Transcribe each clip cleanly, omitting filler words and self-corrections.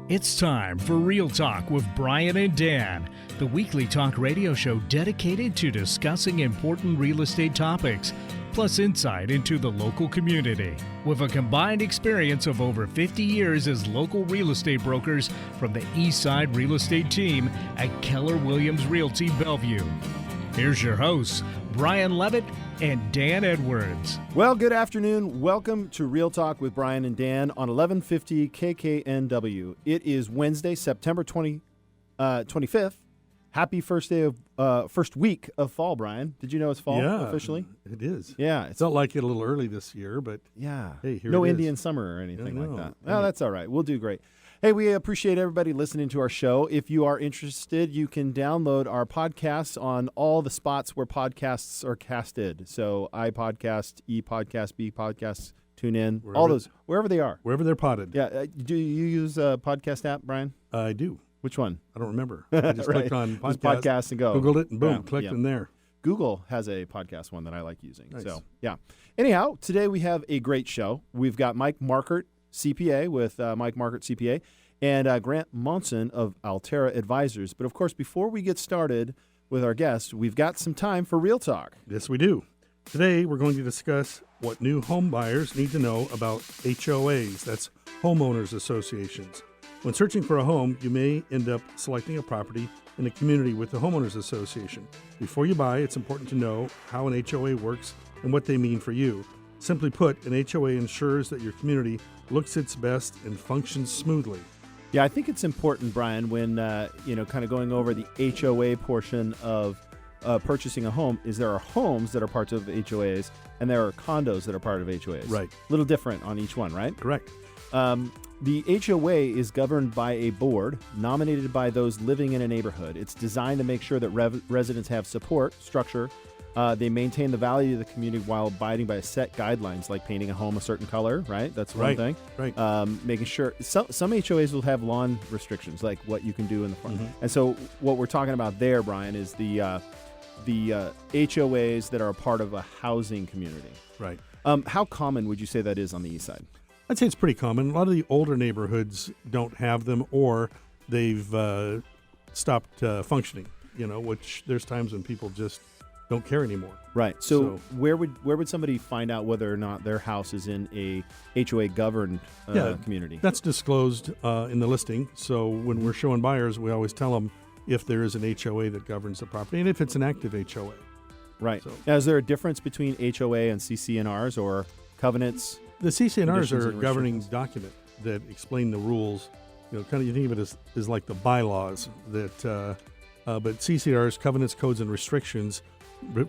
It's time for Real Talk with Brian and Dan, the weekly talk radio show dedicated to discussing important real estate topics, plus insight into the local community. With a combined experience of over 50 years as local real estate brokers from the East Side Real Estate Team at Keller Williams Realty Bellevue. Here's your hosts, Brian Levitt and Dan Edwards. Well, good afternoon. Welcome to Real Talk with Brian and Dan on 1150 KKNW. It is Wednesday, September 25th. Happy first week of fall, Brian. Did you know it's fall officially? It is. Yeah. It's not like it a little early this year, but yeah. Hey, here no it is. Indian summer or anything like that. Yeah. Oh, that's all right. We'll do great. Hey, we appreciate everybody listening to our show. If you are interested, you can download our podcasts on all the spots where podcasts are casted. So iPodcast, ePodcast, BPodcast, TuneIn, all those, wherever they are. Wherever they're potted. Yeah. Do you use a podcast app, Brian? I do. Which one? I don't remember. I just clicked on podcast and go. Googled it and boom, clicked in there. Google has a podcast one that I like using. Nice. So, yeah. Anyhow, today we have a great show. We've got Mike Markert CPA with Mike Markert CPA and Grant Monson of Alterra Advisors. But, of course, before we get started with our guest, we've got some time for Real Talk. Yes, we do. Today we're going to discuss what new home buyers need to know about HOAs. That's homeowners associations. When searching for a home, you may end up selecting a property in a community with the homeowners association. Before you buy, it's important to know how an HOA works and what they mean for you. Simply put, an HOA ensures that your community looks its best and functions smoothly. Yeah, I think it's important, Brian, when, kind of going over the HOA portion of purchasing a home, is there are homes that are parts of HOAs and there are condos that are part of HOAs. Right. A little different on each one, right? Correct. The HOA is governed by a board nominated by those living in a neighborhood. It's designed to make sure that residents have support, structure. They maintain the value of the community while abiding by set guidelines like painting a home a certain color, right? That's one thing. Right. Making sure some HOAs will have lawn restrictions, like what you can do in the front. Mm-hmm. And so what we're talking about there, Brian, is the HOAs that are a part of a housing community. Right. How common would you say that is on the east side? I'd say it's pretty common. A lot of the older neighborhoods don't have them, or they've stopped functioning, which there's times when people just don't care anymore. Right. So where would somebody find out whether or not their house is in a HOA governed community? That's disclosed in the listing. So when we're showing buyers, we always tell them if there is an HOA that governs the property and if it's an active HOA. Right. So, now, is there a difference between HOA and CC&Rs or covenants? The CC&Rs are a governing document that explain the rules. You think of it as like the bylaws that, but CC&Rs, covenants, codes, and restrictions,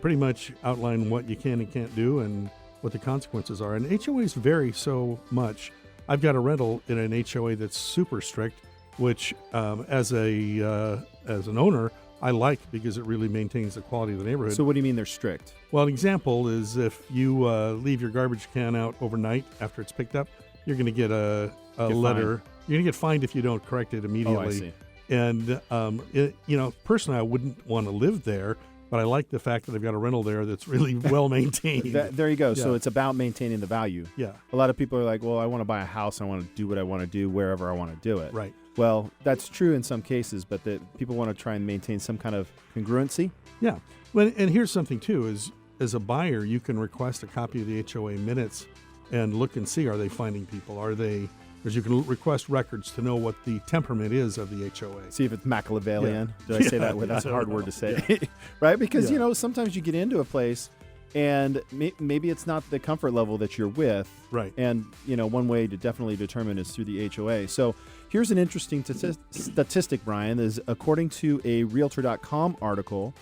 pretty much outline what you can and can't do and what the consequences are. And HOAs vary so much. I've got a rental in an HOA that's super strict, which as an owner, I like because it really maintains the quality of the neighborhood. So what do you mean they're strict? Well, an example is if you leave your garbage can out overnight after it's picked up, you're going to get a letter. Fined. You're going to get fined if you don't correct it immediately. Oh, I see. And, personally, I wouldn't want to live there, but I like the fact that I've got a rental there that's really well maintained. There you go. Yeah. So it's about maintaining the value. Yeah. A lot of people are like, well, I want to buy a house. I want to do what I want to do wherever I want to do it. Right. Well, that's true in some cases, but people want to try and maintain some kind of congruency. Yeah. Well, and here's something, too, is as a buyer, you can request a copy of the HOA minutes and look and see, are they finding people? Because you can request records to know what the temperament is of the HOA. See if it's Machiavellian. Yeah. Did I say that word? That's a hard word to say. Yeah. Right? Because, sometimes you get into a place and maybe it's not the comfort level that you're with. Right. And, one way to definitely determine is through the HOA. So here's an interesting statistic, Brian, is according to a Realtor.com article,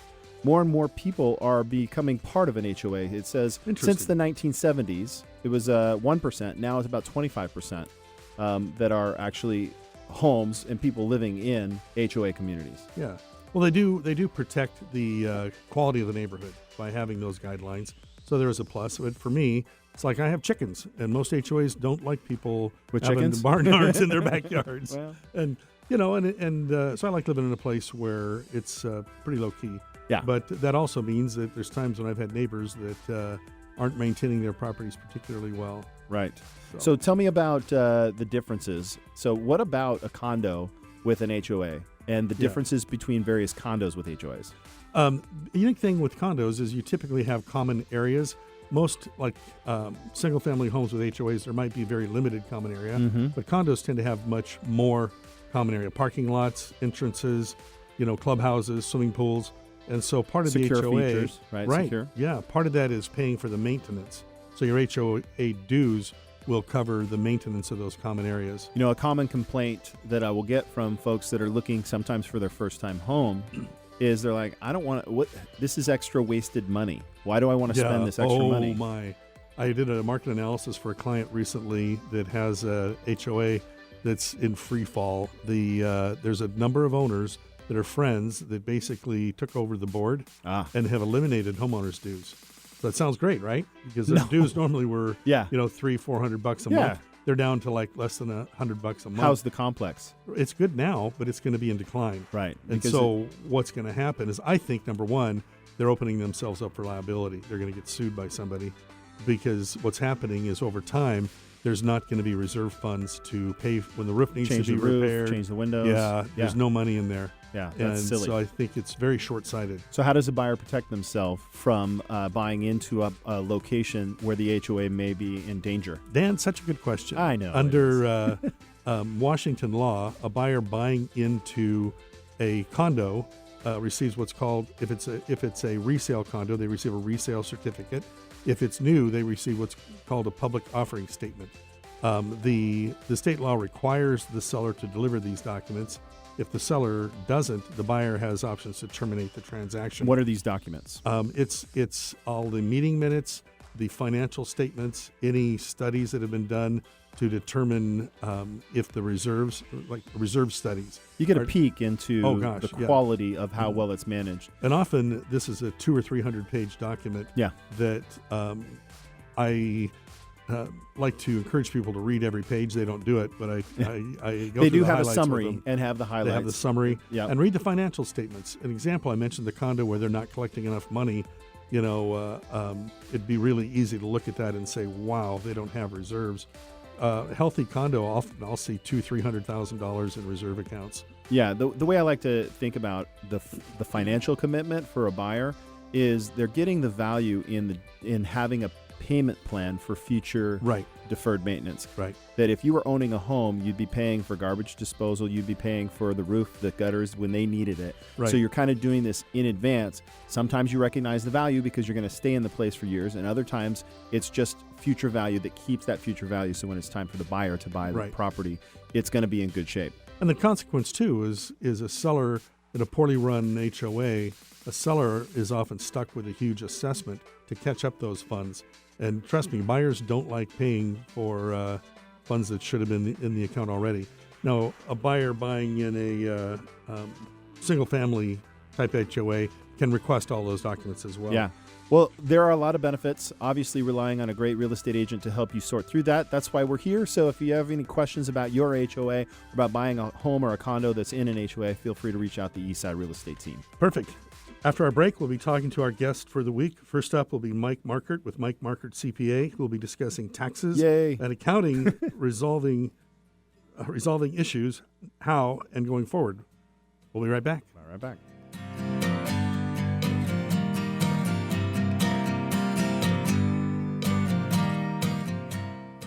more and more people are becoming part of an HOA. It says since the 1970s, it was 1%. Now it's about 25% that are actually homes and people living in HOA communities. Yeah. Well, they do protect the quality of the neighborhood by having those guidelines. So there is a plus. But for me, it's like I have chickens, and most HOAs don't like people with having chickens? barnyards in their backyards. Well. And so I like living in a place where it's pretty low key. Yeah. But that also means that there's times when I've had neighbors that aren't maintaining their properties particularly well. Right. So tell me about the differences. So what about a condo with an HOA and the differences between various condos with HOAs? The unique thing with condos is you typically have common areas. Most single-family homes with HOAs, there might be very limited common area, but condos tend to have much more common area. Parking lots, entrances, clubhouses, swimming pools. And so part of secure the HOA, features, right? Secure. Yeah, part of that is paying for the maintenance. So your HOA dues will cover the maintenance of those common areas. A common complaint that I will get from folks that are looking sometimes for their first-time home is they're like, I don't want to. This is extra wasted money. Why do I want to spend this extra money? Oh my! I did a market analysis for a client recently that has a HOA that's in free fall. There's a number of owners that are friends that basically took over the board and have eliminated homeowners' dues. So that sounds great, right? Because their dues normally were, $300-400 a month. They're down to like less than $100 a month. How's the complex? It's good now, but it's going to be in decline. Right. And so what's going to happen is, I think, number one, they're opening themselves up for liability. They're going to get sued by somebody, because what's happening is over time, there's not going to be reserve funds to pay when the roof needs to be repaired. Change the windows. Yeah, there's no money in there. Yeah, that's silly. So I think it's very short-sighted. So how does a buyer protect themselves from buying into a location where the HOA may be in danger? Dan, such a good question. I know. Under Washington law, a buyer buying into a condo receives what's called, if it's a resale condo, they receive a resale certificate. If it's new, they receive what's called a public offering statement. The state law requires the seller to deliver these documents. If the seller doesn't, the buyer has options to terminate the transaction. What are these documents? It's all the meeting minutes, the financial statements, any studies that have been done to determine if the reserves, like reserve studies. You get a peek into the quality of how well it's managed. And often this is a 200 or 300 page document that I like to encourage people to read every page. They don't do it, but I go They through do the have a highlights summary and have the highlights. They have the summary and read the financial statements. An example, I mentioned the condo where they're not collecting enough money. It'd be really easy to look at that and say, wow, they don't have reserves. Healthy condo, often I'll see $200,000-300,000 in reserve accounts. Yeah, the way I like to think about the financial commitment for a buyer is they're getting the value in having a payment plan for future deferred maintenance. Right. That if you were owning a home, you'd be paying for garbage disposal, you'd be paying for the roof, the gutters when they needed it. Right. So you're kind of doing this in advance. Sometimes you recognize the value because you're going to stay in the place for years, and other times it's just future value that keeps that future value. So when it's time for the buyer to buy the property, it's going to be in good shape. And the consequence too is a seller in a poorly run HOA, a seller is often stuck with a huge assessment to catch up those funds. And trust me, buyers don't like paying for funds that should have been in the account already. Now, a buyer buying in a single-family type HOA can request all those documents as well. Yeah. Well, there are a lot of benefits, obviously relying on a great real estate agent to help you sort through that. That's why we're here. So if you have any questions about your HOA or about buying a home or a condo that's in an HOA, feel free to reach out to the Eastside Real Estate team. Perfect. After our break, we'll be talking to our guest for the week. First up will be Mike Markert with Mike Markert CPA. We'll be discussing taxes and accounting, resolving issues, how, and going forward. We'll be right back. Right back.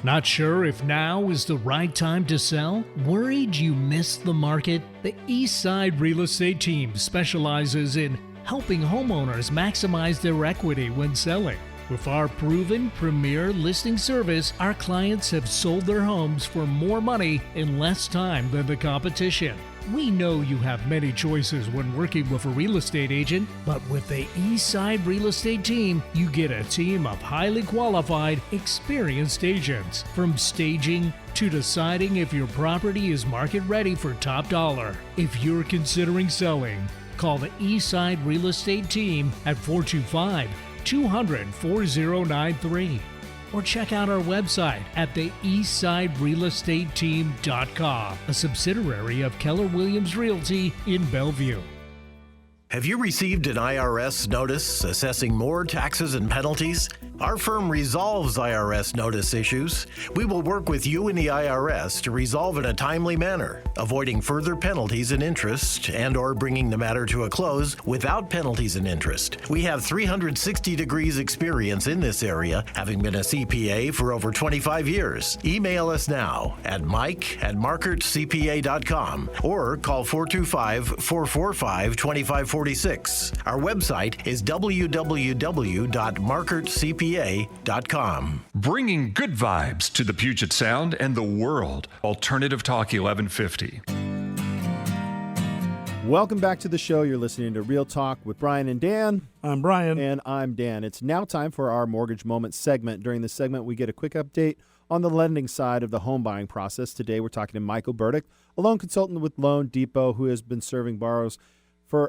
Not sure if now is the right time to sell? Worried you missed the market? The Eastside Real Estate team specializes in helping homeowners maximize their equity when selling. With our proven premier listing service, our clients have sold their homes for more money in less time than the competition. We know you have many choices when working with a real estate agent, but with the Eastside Real Estate team, you get a team of highly qualified, experienced agents. From staging to deciding if your property is market ready for top dollar. If you're considering selling, call the Eastside Real Estate team at 425-200-4093. Or check out our website at the eastsiderealestateteam.com, a subsidiary of Keller Williams Realty in Bellevue. Have you received an IRS notice assessing more taxes and penalties? Our firm resolves IRS notice issues. We will work with you and the IRS to resolve in a timely manner, avoiding further penalties and interest and/or bringing the matter to a close without penalties and interest. We have 360 degrees experience in this area, having been a CPA for over 25 years. Email us now at mike@markertcpa.com or call 425-445-2546. Our website is www.markertcpa.com. Bringing good vibes to the Puget Sound and the world. Alternative Talk 1150. Welcome back to the show. You're listening to Real Talk with Brian and Dan. I'm Brian. And I'm Dan. It's now time for our Mortgage Moment segment. During this segment, we get a quick update on the lending side of the home buying process. Today, we're talking to Michael Burdick, a loan consultant with Loan Depot who has been serving borrowers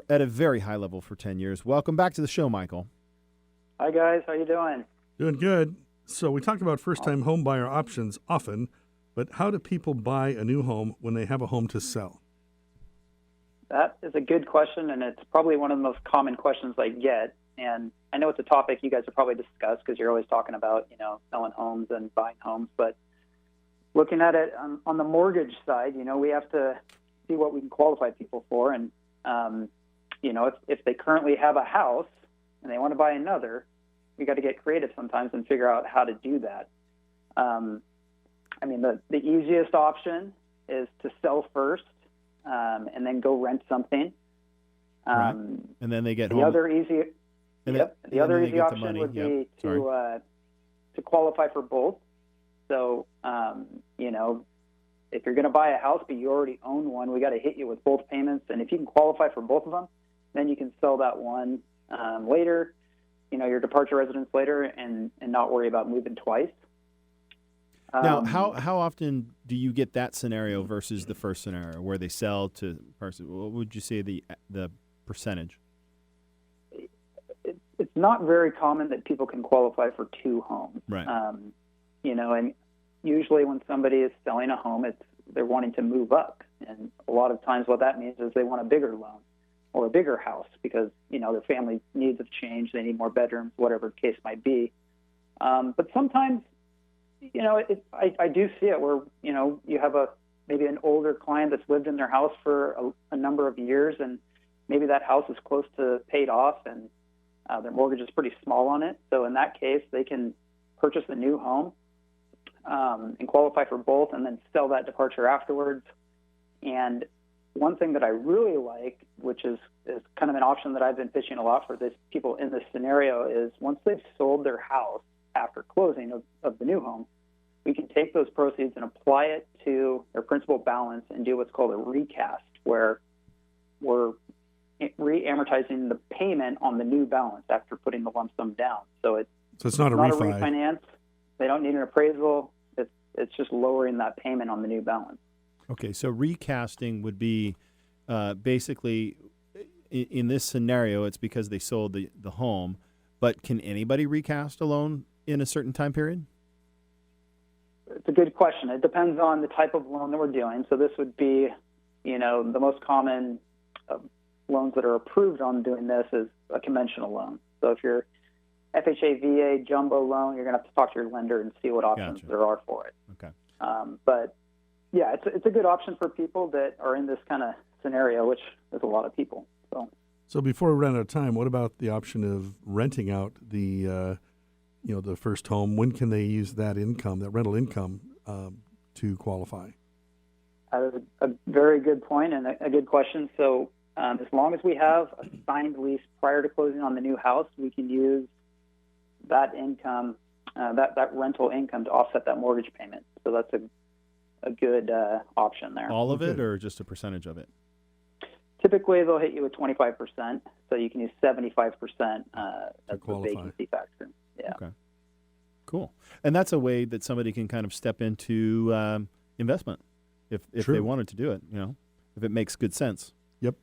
at a very high level for 10 years. Welcome back to the show, Michael. Hi, guys. How you doing? Doing good. So we talked about first-time home buyer options often, but how do people buy a new home when they have a home to sell? That is a good question, and it's probably one of the most common questions I get. And I know it's a topic you guys have probably discussed because you're always talking about, selling homes and buying homes. But looking at it on the mortgage side, we have to see what we can qualify people for. And, if they currently have a house and they want to buy another, we got to get creative sometimes and figure out how to do that. The easiest option is to sell first and then go rent something. Right. And then they get the home. Other easy, and the other easy option money. would be to qualify for both. So, if you're going to buy a house but you already own one, we got to hit you with both payments. And if you can qualify for both of them, then you can sell that one later, your departure residence later, and not worry about moving twice. Now, how often do you get that scenario versus the first scenario where they sell to person? What would you say the percentage? It's not very common that people can qualify for two homes. Right. And usually when somebody is selling a home, they're wanting to move up, and a lot of times what that means is they want a bigger loan or a bigger house because their family needs have changed. They need more bedrooms, whatever the case might be. But sometimes, I do see it where you have maybe an older client that's lived in their house for a number of years, and maybe that house is close to paid off, and their mortgage is pretty small on it. So in that case, they can purchase a new home and qualify for both, and then sell that departure afterwards. And one thing that I really like, which is kind of an option that I've been pitching a lot for these people in this scenario, is once they've sold their house after closing of the new home, we can take those proceeds and apply it to their principal balance and do what's called a recast, where we're re-amortizing the payment on the new balance after putting the lump sum down. So it's not a refinance. They don't need an appraisal. It's just lowering that payment on the new balance. Okay, so recasting would be basically, in this scenario, it's because they sold the home, but can anybody recast a loan in a certain time period? It's a good question. It depends on the type of loan that we're doing. So this would be, the most common loans that are approved on doing this is a conventional loan. So if you're FHA, VA, jumbo loan, you're going to have to talk to your lender and see what options there are for it. Okay. But yeah, it's a good option for people that are in this kind of scenario, which is a lot of people. So before we run out of time, what about the option of renting out the first home? When can they use that income, that rental income, to qualify? That is a very good point and a good question. So as long as we have a signed lease prior to closing on the new house, we can use that income, that rental income, to offset that mortgage payment. So that's a good option there. All of it, or just a percentage of it? Typically, they'll hit you with 25%, so you can use 75% as the vacancy factor. Yeah. Okay. Cool. And that's a way that somebody can kind of step into investment if they wanted to do it, if it makes good sense. Yep.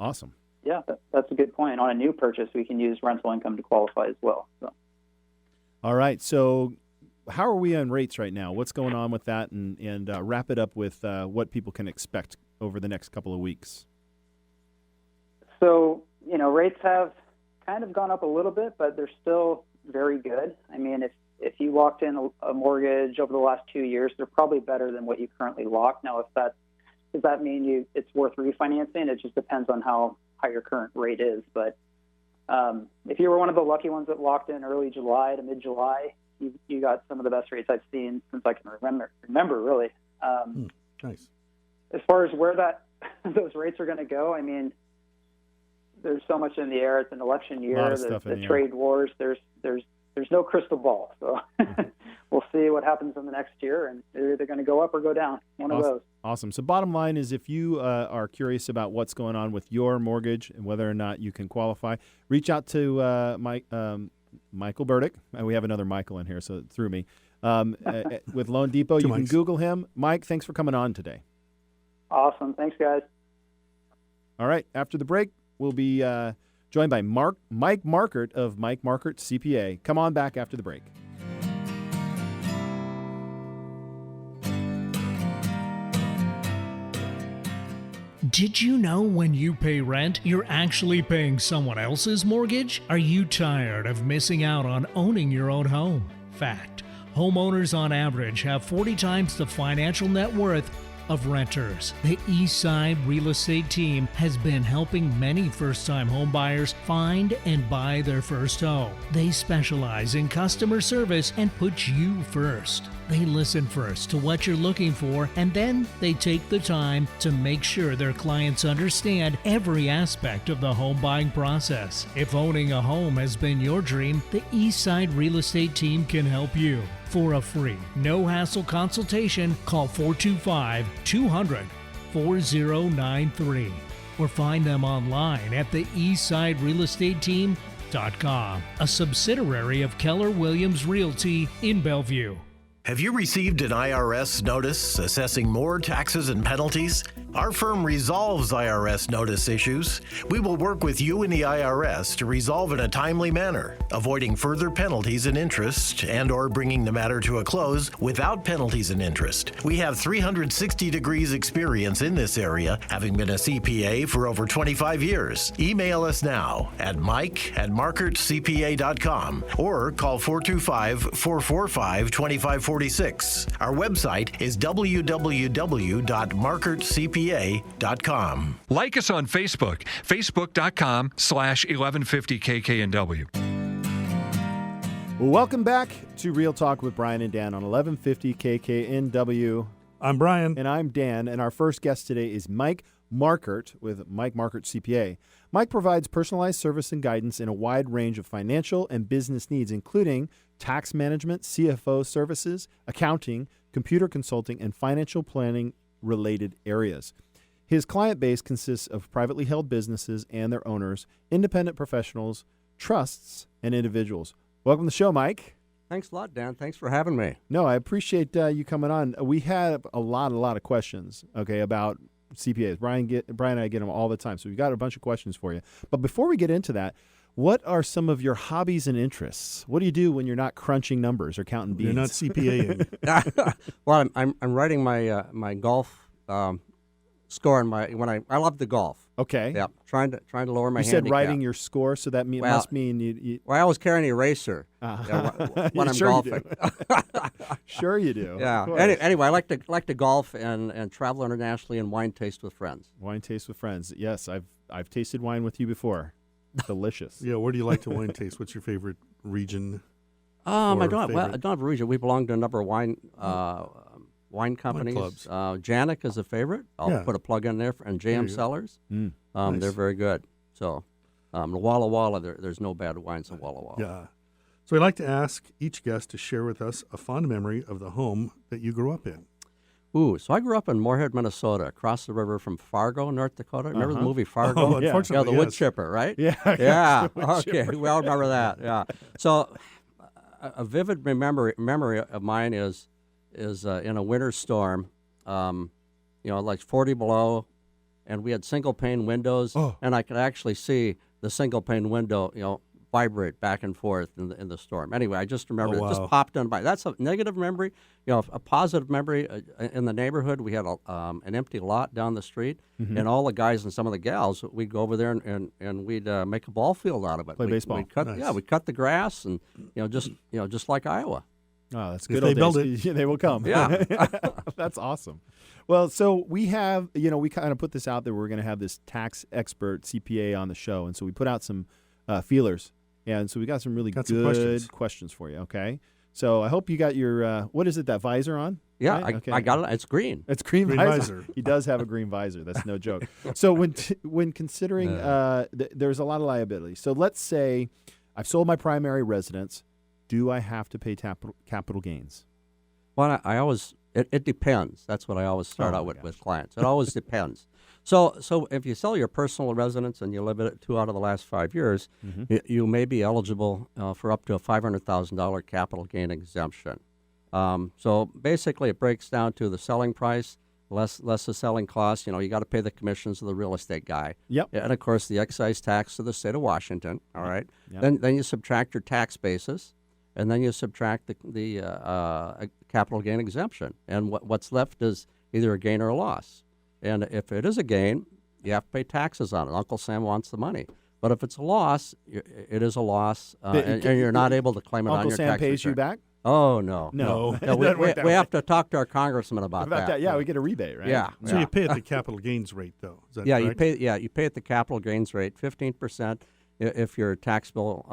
Awesome. Yeah, that's a good point. On a new purchase, we can use rental income to qualify as well. So. All right. So how are we on rates right now? What's going on with that? And wrap it up with what people can expect over the next couple of weeks. So, rates have kind of gone up a little bit, but they're still, very good. I mean, if you locked in a mortgage over the last 2 years, they're probably better than what you currently lock. Now, does that mean it's worth refinancing? It just depends on how high your current rate is. But if you were one of the lucky ones that locked in early July to mid-July, you got some of the best rates I've seen since I can remember really. Nice. As far as where those rates are going to go, I mean, there's so much in the air. It's an election year. The trade wars. There's no crystal ball. So we'll see what happens in the next year, and they're either going to go up or go down. One of those. Awesome. So bottom line is, if you are curious about what's going on with your mortgage and whether or not you can qualify, reach out to Michael Burdick. We have another Michael in here, so it threw me. With Loan Depot, you can Google him. Mike, thanks for coming on today. Awesome. Thanks, guys. All right. After the break, we'll be joined by Mike Markert of Mike Markert CPA. Come on back after the break. Did you know when you pay rent, you're actually paying someone else's mortgage? Are you tired of missing out on owning your own home? Fact: homeowners on average have 40 times the financial net worth of renters. The Eastside Real Estate Team has been helping many first-time home buyers find and buy their first home. They specialize in customer service and put you first. They listen first to what you're looking for, and then they take the time to make sure their clients understand every aspect of the home buying process. If owning a home has been your dream, the Eastside Real Estate Team can help you. For a free, no-hassle consultation, call 425-200-4093 or find them online at the eastsiderealestateteam.com, a subsidiary of Keller Williams Realty in Bellevue. Have you received an IRS notice assessing more taxes and penalties? Our firm resolves IRS notice issues. We will work with you and the IRS to resolve in a timely manner, avoiding further penalties and interest and/or bringing the matter to a close without penalties and interest. We have 360 degrees experience in this area, having been a CPA for over 25 years. Email us now at mike@markertcpa.com or call 425-445-2546. Our website is www.markertcpa.com. Like us on Facebook, facebook.com/1150KKNW. Welcome back to Real Talk with Brian and Dan on 1150 KKNW. I'm Brian. And I'm Dan, and our first guest today is Mike Markert with Mike Markert CPA. Mike provides personalized service and guidance in a wide range of financial and business needs, including tax management, CFO services, accounting, computer consulting, and financial planning related areas. His client base consists of privately held businesses and their owners, independent professionals, trusts, and individuals. Welcome to the show, Mike. Thanks a lot, Dan. Thanks for having me. No, I appreciate you coming on. We had a lot of questions, about CPAs. Brian and I get them all the time, so we've got a bunch of questions for you. But before we get into that, what are some of your hobbies and interests? What do you do when you're not crunching numbers or counting beans? You're not CPAing. Well, I'm writing my my golf score I love the golf. Okay. Yeah, trying to lower my handicap. You said writing your score, so that must mean you. Well, I always carry an eraser when I'm sure golfing. Sure you do. Yeah. Anyway, I like to golf and travel internationally and wine taste with friends. Wine taste with friends. Yes, I've tasted wine with you before. Delicious. Yeah. Where do you like to wine taste? What's your favorite region? I don't have a region. We belong to a number of wine companies. Clubs. Janik is a favorite. I'll put a plug in there, and JM Cellars. Nice. They're very good. So, Walla Walla, there's no bad wines in Walla Walla. Yeah. So I'd like to ask each guest to share with us a fond memory of the home that you grew up in. Ooh, so I grew up in Moorhead, Minnesota, across the river from Fargo, North Dakota. Remember the movie Fargo? Oh, unfortunately, the wood chipper, right? Yeah. Yeah. Okay, we all remember that. Yeah. So, a vivid memory of mine is in a winter storm, like 40 below, and we had single pane windows, and I could actually see the single pane window, vibrate back and forth in the storm. Anyway, I just remember Oh, it just wow. popped in by. That's a negative memory. A positive memory in the neighborhood. We had an empty lot down the street, and all the guys and some of the gals, we'd go over there and we'd make a ball field out of it. Play baseball. We'd cut, Nice. Yeah, we cut the grass and just like Iowa. Oh, that's If good. they old build days. Yeah, they will come. Yeah. That's awesome. Well, so we have, we kind of put this out there. We're going to have this tax expert CPA on the show, and so we put out some feelers, and so we got some really Got good some questions for you. Okay, so I hope you got your what is it, that visor on? Yeah, Right? Okay. I got it. It's green. It's green Green visor. visor. He does have a green visor. That's no joke. So when considering, there's a lot of liability. So let's say I've sold my primary residence. Do I have to pay capital gains? Well, it depends. That's what I always start Oh, out my with clients. It always depends. So if you sell your personal residence and you live in it 2 out of the last 5 years, you may be eligible for up to a $500,000 capital gain exemption. So basically, it breaks down to the selling price less the selling costs. You got to pay the commissions of the real estate guy. Yep. And of course, the excise tax of the state of Washington. All right. Yep. Then you subtract your tax basis. And then you subtract the capital gain exemption, and what's left is either a gain or a loss. And if it is a gain, you have to pay taxes on it. Uncle Sam wants the money. But if it's a loss, it is a loss, and you're not able to claim it on Uncle your Sam tax pays you return. back? Oh no, No. It we doesn't work that we way. have to talk to our congressman about that. Yeah, we get a rebate, right? Yeah. So you pay at the capital gains rate, though. Is that Yeah, correct? you pay at the capital gains rate, 15%. If your taxable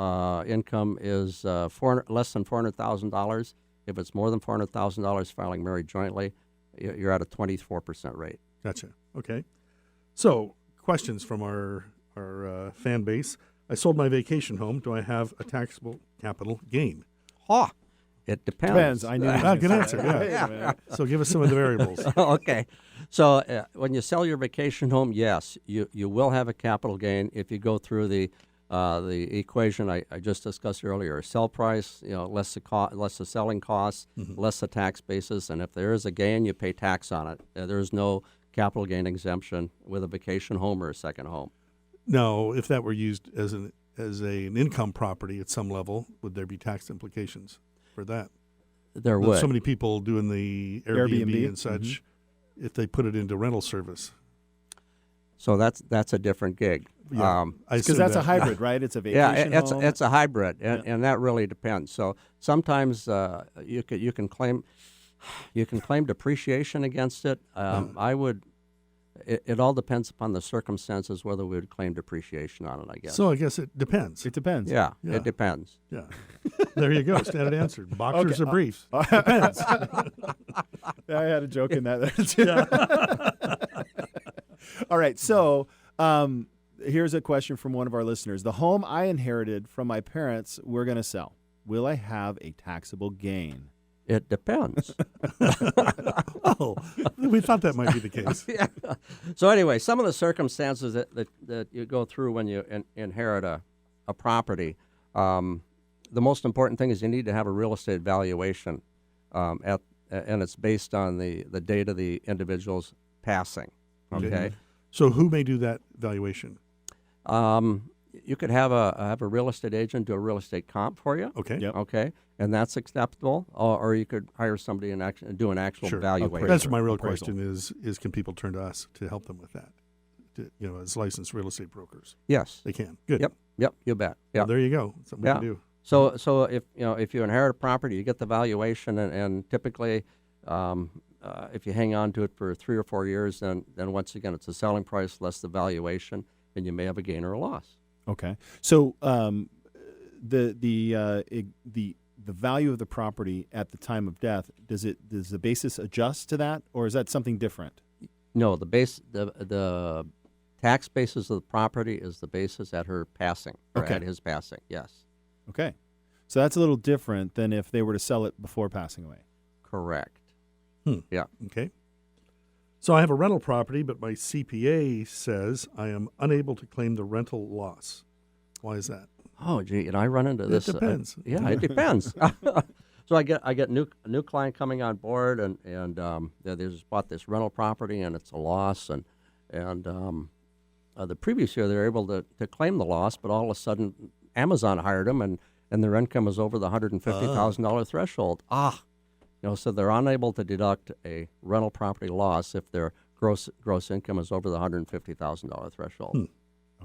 income is less than $400,000, if it's more than $400,000, filing married jointly, you're at a 24% rate. Gotcha. Okay. So questions from our fan base. I sold my vacation home. Do I have a taxable capital gain? It depends. Depends. I knew. Good answer. Yeah. So give us some of the variables. Okay. So when you sell your vacation home, yes, you will have a capital gain if you go through the equation I just discussed earlier. Sell price, less the selling costs, less the tax basis, and if there is a gain, you pay tax on it. There is no capital gain exemption with a vacation home or a second home. Now, if that were used as an income property at some level, would there be tax implications for that? There With would. so many people doing the Airbnb, Airbnb, and such, if they put it into rental service. So that's a different gig. I Because assume that's a that- hybrid, right? It's a vacation home. It's a hybrid, and that really depends. So sometimes you can claim depreciation against it. I would. It all depends upon the circumstances whether we would claim depreciation on it, I guess. So I guess it depends. It depends. Yeah, Yeah. it depends. Yeah. There you go. Standard answer. Boxers Okay. or briefs? Depends. I had a joke in that there too. All right. So here's a question from one of our listeners. The home I inherited from my parents, we're going to sell. Will I have a taxable gain? It depends. Oh, we thought that might be the case. Yeah. So anyway, some of the circumstances that you go through when you inherit a property, the most important thing is you need to have a real estate valuation, and it's based on the date of the individual's passing. Okay. So who may do that valuation? You could have a real estate agent do a real estate comp for you. Okay. Yep. Okay, and that's acceptable. Or you could hire somebody and do an actual Sure. valuation. That's my real Appraisal. question is can people turn to us to help them with that? As licensed real estate brokers. Yes. They can. Good. Yep. You bet. Well, Yep. there you go. Something we Yeah. can do. So if you inherit a property, you get the valuation, and typically, if you hang on to it for 3 or 4 years, then once again it's the selling price less the valuation, and you may have a gain or a loss. Okay. So the value of the property at the time of death, does the basis adjust to that, or is that something different? No, the tax basis of the property is the basis at her passing, or Okay. at his passing. Yes, Okay. So that's a little different than if they were to sell it before passing away. correct. Yeah. Okay. So I have a rental property, but my CPA says I am unable to claim the rental loss. Why is that? Oh, gee, and I run into this. depends. Yeah, it depends. So I get a new client coming on board, and they just bought this rental property, and it's a loss, and the previous year they were able to claim the loss, but all of a sudden Amazon hired them, and their income is over the $150,000 threshold. So they're unable to deduct a rental property loss if their gross income is over the $150,000 threshold.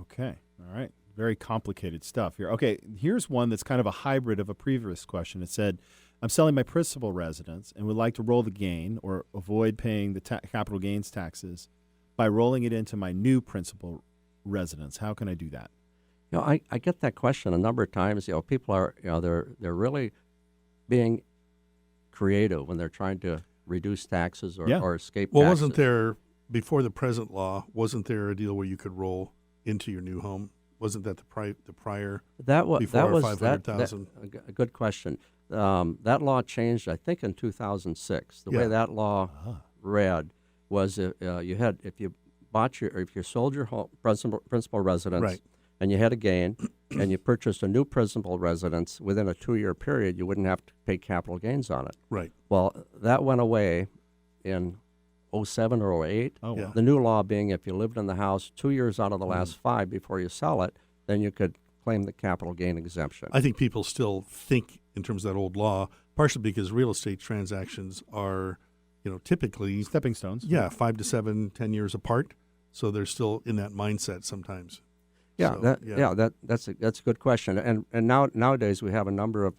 Okay, all right. Very complicated stuff here. Okay, here's one that's kind of a hybrid of a previous question. It said, I'm selling my principal residence and would like to roll the gain or avoid paying the capital gains taxes by rolling it into my new principal residence. How can I do that? I get that question a number of times. People are, they're really being creative when they're trying to reduce taxes or escape Well, taxes. wasn't there, before the present law, wasn't there a deal where you could roll into your new home? Wasn't that the prior before $500,000? A good question. That law changed, I think, in 2006. The way that law read was if you sold your home principal residence and you had a gain and you purchased a new principal residence within a 2-year period, you wouldn't have to pay capital gains on it. Right. Well, that went away in 07 or 08. Oh, wow. The new law being if you lived in the house 2 years out of the last 5 before you sell it, then you could claim the capital gain exemption. I think people still think in terms of that old law, partially because real estate transactions are, typically stepping stones. Yeah, 5 to 7, 10 years apart. So they're still in that mindset sometimes. That's a good question. And nowadays we have a number of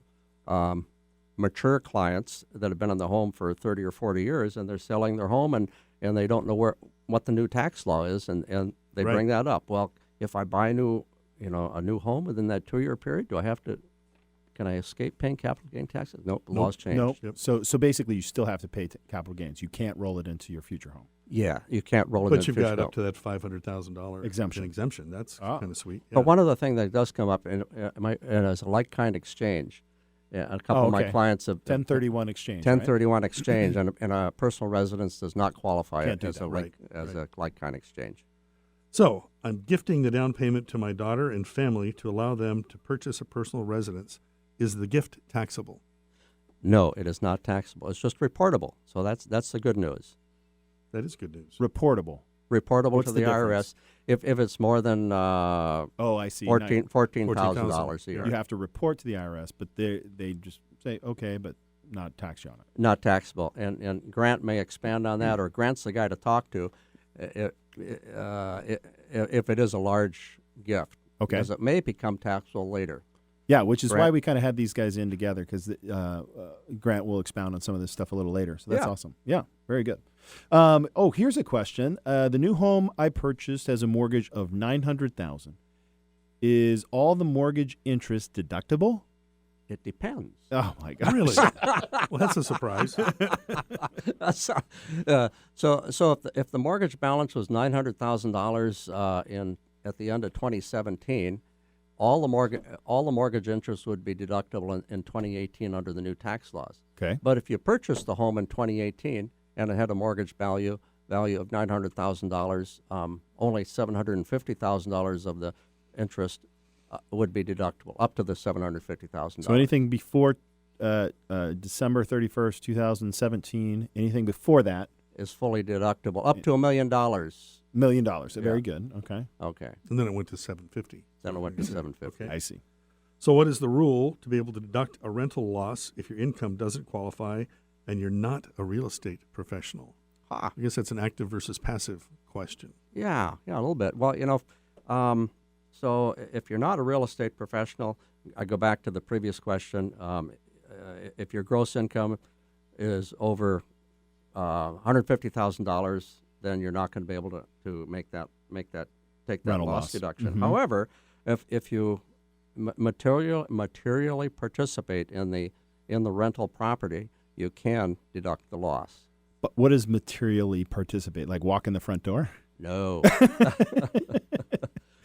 mature clients that have been in the home for 30 or 40 years, and they're selling their home and they don't know what the new tax law is, and they bring that up. Well, if I buy a new home within that 2-year period, can I escape paying capital gain taxes? Nope, the law's changed. Nope. Yep. So basically you still have to pay capital gains. You can't roll it into your future home. Yeah, you can't roll it but into you've got up to that $500,000 exemption. That's kind of sweet. Yeah. But one of the things that does come up and is a like-kind exchange. Yeah, a couple of my clients have 1031 exchange. 1031 exchange, and a personal residence does not qualify Can't as a like-kind exchange. So I'm gifting the down payment to my daughter and family to allow them to purchase a personal residence. Is the gift taxable? No, it is not taxable. It's just reportable. So that's the good news. That is good news. Reportable What's to the difference? IRS if it's more than I see. $14,000 a year. You have to report to the IRS, but they just say okay, but not tax you on it. Not taxable. And Grant may expand on that, or Grant's the guy to talk to if it is a large gift. Okay. Because it may become taxable later. Yeah, which is why we kind of had these guys in together, because Grant will expound on some of this stuff a little later. So that's awesome. Yeah, very good. Here's a question. The new home I purchased has a mortgage of $900,000. Is all the mortgage interest deductible? It depends. Oh my God! Really? Well, that's a surprise. So if the mortgage balance was $900,000 at the end of 2017. All the mortgage interest would be deductible in 2018 under the new tax laws. Okay. But if you purchased the home in 2018 and it had a mortgage value of $900,000, only $750,000 of the interest would be deductible, up to the $750,000. So anything before December 31st, 2017, anything before that is fully deductible, up to $1 million. $1 million. Very good. Okay. And then it went to $750,000. Then it went to $750,000. Okay. I see. So what is the rule to be able to deduct a rental loss if your income doesn't qualify and you're not a real estate professional? I guess that's an active versus passive question. Yeah, a little bit. Well, so if you're not a real estate professional, I go back to the previous question. If your gross income is over $150,000, then you're not going to be able to take that loss deduction. Mm-hmm. However, if you materially participate in the rental property, you can deduct the loss. But what does materially participate? Like walk in the front door? No.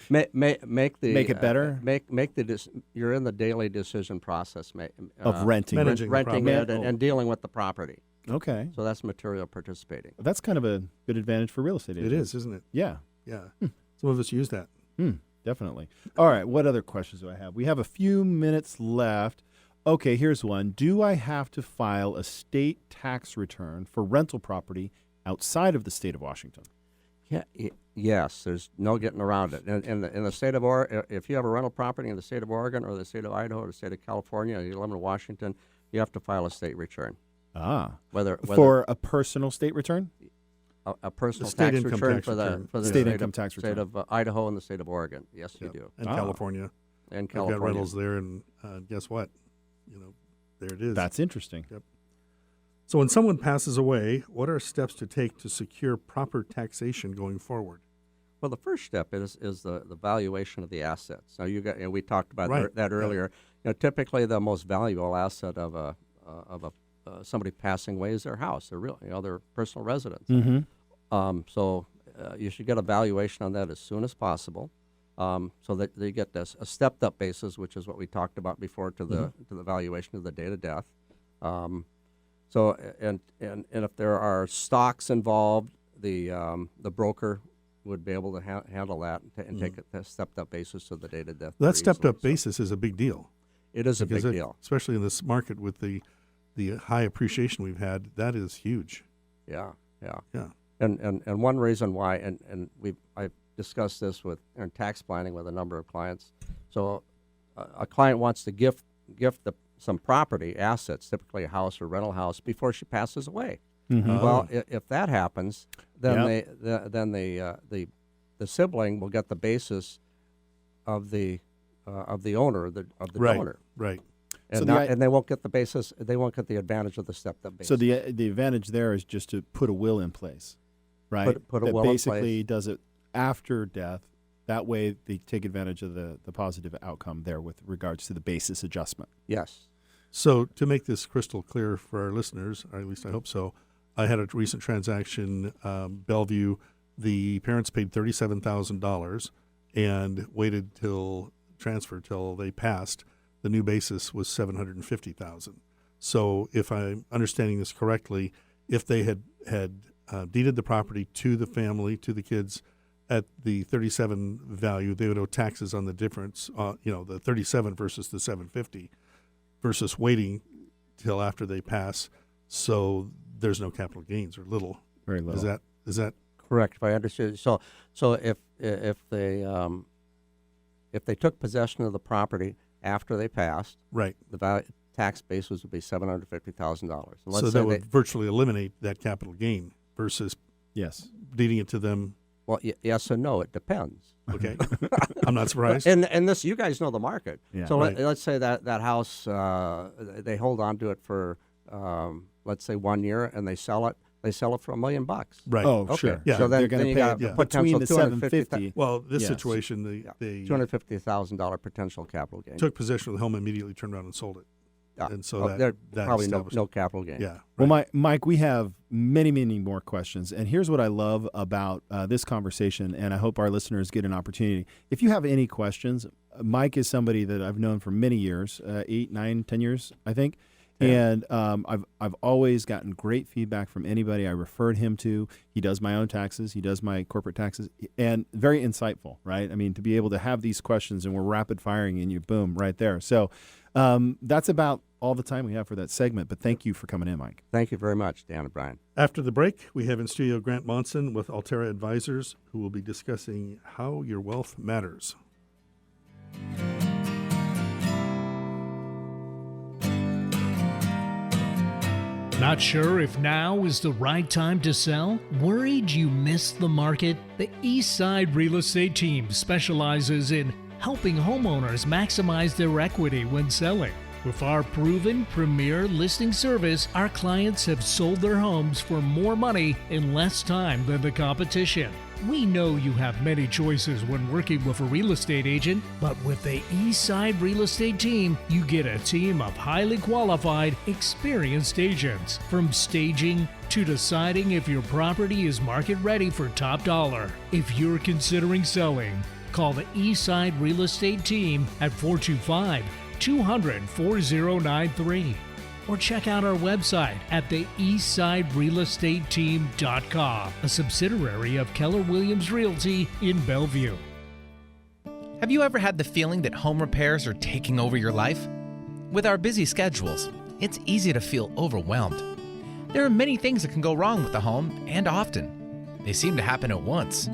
Make it better. You're in the daily decision process of renting it and dealing with the property. Okay. So that's material participating. That's kind of a good advantage for real estate agents. It is, isn't it? Yeah. Yeah. Some of us use that. Definitely. All right. What other questions do I have? We have a few minutes left. Okay, here's one. Do I have to file a state tax return for rental property outside of the state of Washington? Yeah. Yes, there's no getting around it. In the state of Oregon, if you have a rental property in the state of Oregon or the state of Idaho or the state of California, or you live in Washington, you have to file a state return. Whether for a personal state return, a personal state tax income return tax for the return. for the State state income of, tax state return. of Idaho and the state of Oregon. Yes, you Yep. do. And Oh. California. And I've got California. rentals there, and guess what? There it is. that's interesting. Yep. So when someone passes away, what are steps to take to secure proper taxation going forward? Well, the first step is the valuation of the assets. Now we talked about Right. that earlier. Typically the most valuable asset of somebody passing away is their house, their personal residence. Mm-hmm. So you should get a valuation on that as soon as possible, so that they get a stepped up basis, which is what we talked about before, to the valuation of the date of death. So and if there are stocks involved, the broker would be able to handle that and take a stepped up basis to the date of death. That stepped up So basis is a big deal. it is a big deal. Especially in this market with the high appreciation we've had. That is huge. Yeah. Yeah. And one reason why, I've discussed this in tax planning with a number of clients. So a client wants to gift some property assets, typically a house or rental house, before she passes away. Mm-hmm. Well, if that happens, then Yep. the sibling will get the basis of the owner of the Right. donor, Right. and So and they won't get the basis. They won't get the advantage of the stepped up basis. So the advantage there is just to put a will in place, right? Put a that will in basically place. does it after death. That way they take advantage of the positive outcome there with regards to the basis adjustment. Yes. So to make this crystal clear for our listeners, or at least I hope so, I had a recent transaction, Bellevue. The parents paid $37,000 and waited till they passed. The new basis was $750,000. So if I'm understanding this correctly, if they had deeded the property to the family, to the kids, at the 37 value, they would owe taxes on the difference, the 37 versus the 750, versus waiting till after they pass. So there's no capital gains, or little. Very little. Is that Correct. If I understood. So if they took possession of the property after they passed, right? the tax basis would be $750,000. So that would virtually eliminate that capital gain versus Yes. deeding it to them. Well, yes and no. It depends. Okay, I'm not surprised. And this, you guys know the market. Yeah. So Right. let's say that house, they hold on to it for, let's say 1 year, and they sell it. They sell it for $1 million. Right. Oh, Okay. sure. Yeah. So They're then going you to got pay a potential between the $750. Well, this Yes. situation, they $250,000 potential capital gain. took possession of the home, immediately turned around and sold it. Yeah. And so there that probably established- no capital gain. Yeah. Well, right. Mike, we have many, many more questions. And here's what I love about this conversation, and I hope our listeners get an opportunity. If you have any questions, Mike is somebody that I've known for many years, 8, 9, 10 years, I think. Yeah. And I've always gotten great feedback from anybody I referred him to. He does my own taxes. He does my corporate taxes. And very insightful, right? I mean, to be able to have these questions and we're rapid firing and you boom, right there. So that's about all the time we have for that segment. But thank you for coming in, Mike. Thank you very much, Dan and Brian. After the break, we have in studio Grant Monson with Alterra Advisors, who will be discussing how your wealth matters. Not sure if now is the right time to sell? Worried you missed the market? The Eastside Real Estate Team specializes in helping homeowners maximize their equity when selling. With our proven premier listing service, our clients have sold their homes for more money in less time than the competition. We know you have many choices when working with a real estate agent, but with the Eastside Real Estate Team, you get a team of highly qualified, experienced agents. From staging to deciding if your property is market ready for top dollar. If you're considering selling, call the Eastside Real Estate Team at 425-200-4093. Or check out our website at the eastsiderealestateteam.com, a subsidiary of Keller Williams Realty in Bellevue. Have you ever had the feeling that home repairs are taking over your life? With our busy schedules, it's easy to feel overwhelmed. There are many things that can go wrong with the home, and often. They seem to happen at once.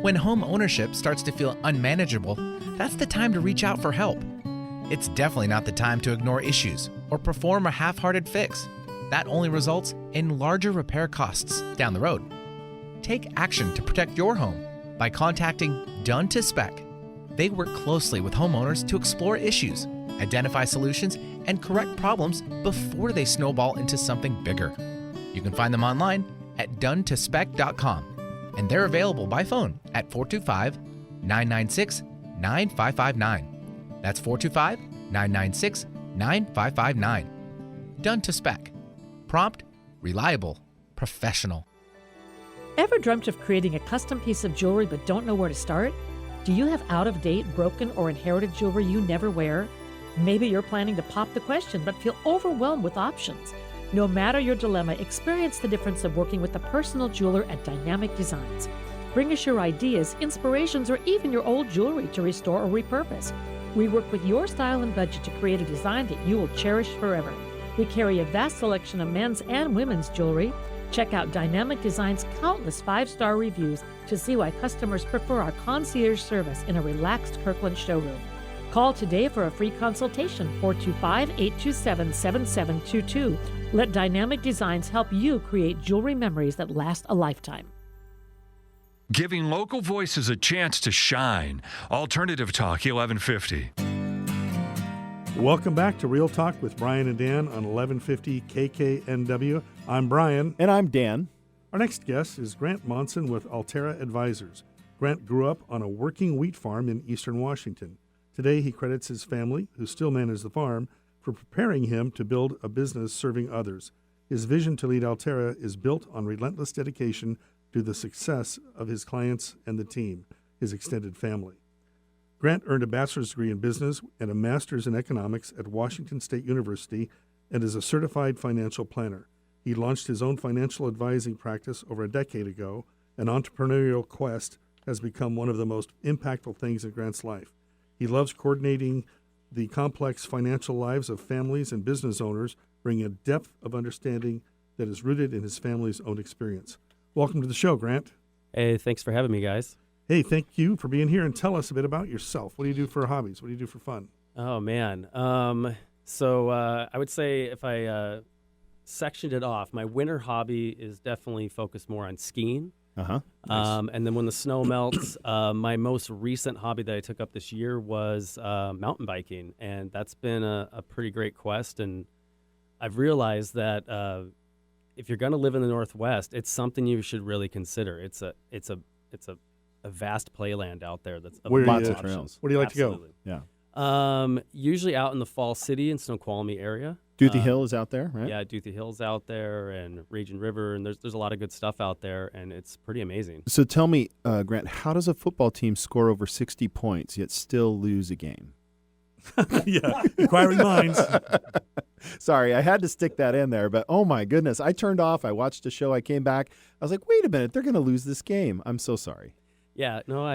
When home ownership starts to feel unmanageable, that's the time to reach out for help. It's definitely not the time to ignore issues or perform a half-hearted fix. That only results in larger repair costs down the road. Take action to protect your home by contacting Done to Spec. They work closely with homeowners to explore issues, identify solutions, and correct problems before they snowball into something bigger. You can find them online at donetospec.com, and they're available by phone at 425-996-9559. That's 425-996-9559. Done to Spec. Prompt, reliable, professional. Ever dreamt of creating a custom piece of jewelry but don't know where to start? Do you have out-of-date, broken, or inherited jewelry you never wear? Maybe you're planning to pop the question but feel overwhelmed with options. No matter your dilemma, experience the difference of working with a personal jeweler at Dynamic Designs. Bring us your ideas, inspirations, or even your old jewelry to restore or repurpose. We work with your style and budget to create a design that you will cherish forever. We carry a vast selection of men's and women's jewelry. Check out Dynamic Design's countless 5-star reviews to see why customers prefer our concierge service in a relaxed Kirkland showroom. Call today for a free consultation, 425-827-7722. Let Dynamic Designs help you create jewelry memories that last a lifetime. Giving local voices a chance to shine. Alternative Talk 1150. Welcome back to Real Talk with Brian and Dan on 1150 KKNW. I'm Brian. And I'm Dan. Our next guest is Grant Monson with Alterra Advisors. Grant grew up on a working wheat farm in eastern Washington. Today, he credits his family, who still manage the farm, for preparing him to build a business serving others. His vision to lead Alterra is built on relentless dedication to the success of his clients and the team, his extended family. Grant earned a bachelor's degree in business and a master's in economics at Washington State University and is a certified financial planner. He launched his own financial advising practice over a decade ago. An entrepreneurial quest has become one of the most impactful things in Grant's life. He loves coordinating the complex financial lives of families and business owners, bringing a depth of understanding that is rooted in his family's own experience. Welcome to the show, Grant. Hey, thanks for having me, guys. Hey, thank you for being here, and tell us a bit about yourself. What do you do for hobbies? What do you do for fun? Oh, man. So I would say if I sectioned it off, my winter hobby is definitely focused more on skiing. Nice. And then when the snow melts, my most recent hobby that I took up this year was mountain biking, and that's been a pretty great quest. And I've realized that if you're going to live in the Northwest, it's something you should really consider. It's a vast playland out there that's lots of trails. Where do you like Absolutely. to go? Yeah. Usually out in the Fall City and Snoqualmie area. Duthie Hill is out there, right? Yeah, Duthie Hill's out there, and Raging River, and there's a lot of good stuff out there, and it's pretty amazing. So tell me, Grant, how does a football team score over 60 points yet still lose a game? Yeah, inquiring minds. Sorry, I had to stick that in there, but oh my goodness, I turned off. I watched the show. I came back. I was like, wait a minute, they're going to lose this game. I'm so sorry. Yeah, no,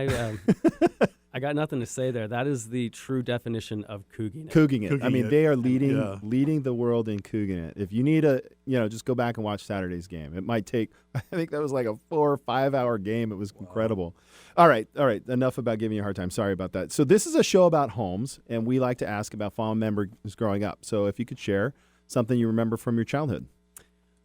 I got nothing to say there. That is the true definition of couging it. Couging it. I mean, they are leading the world in couging it. If you need just go back and watch Saturday's game. It might take, I think that was like a 4 or 5 hour game. It was incredible. All right. Enough about giving you a hard time. Sorry about that. So this is a show about homes, and we like to ask about fond memories growing up. So if you could share something you remember from your childhood.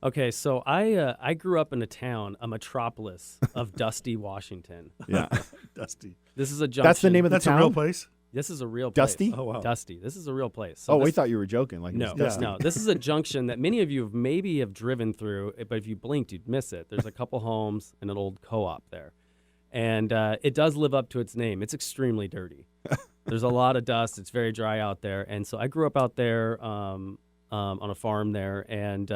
Okay, so I grew up in a metropolis of Dusty, Washington. Yeah. Dusty. This is a junction. That's the name of the That's town? a real place? This is a real place. Dusty? Oh, wow. Dusty. This is a real place. So we thought you were joking. Like no, it was Dusty. no. This is a junction that many of you have driven through, but if you blinked, you'd miss it. There's a couple homes and an old co-op there. And it does live up to its name. It's extremely dirty. There's a lot of dust. It's very dry out there. And so I grew up out there on a farm there, and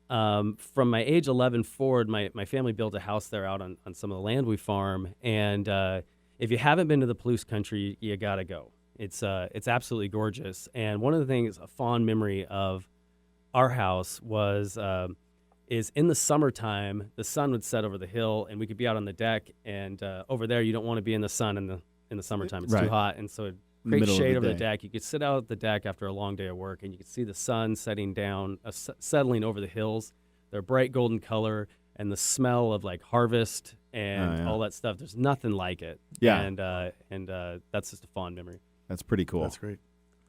from my age 11 forward, my family built a house there out on some of the land we farm. And if you haven't been to the Palouse country, you got to go. It's absolutely gorgeous. And one of the things, a fond memory of our house is in the summertime, the sun would set over the hill, and we could be out on the deck. And over there, you don't want to be in the sun in the summertime. It's too hot. And so great shade over the deck. You could sit out at the deck after a long day of work, and you could see the sun setting down, settling over the hills. They're bright golden color. and the smell of like harvest and all that stuff. There's nothing like it. Yeah. And that's just a fond memory. That's pretty cool. That's great.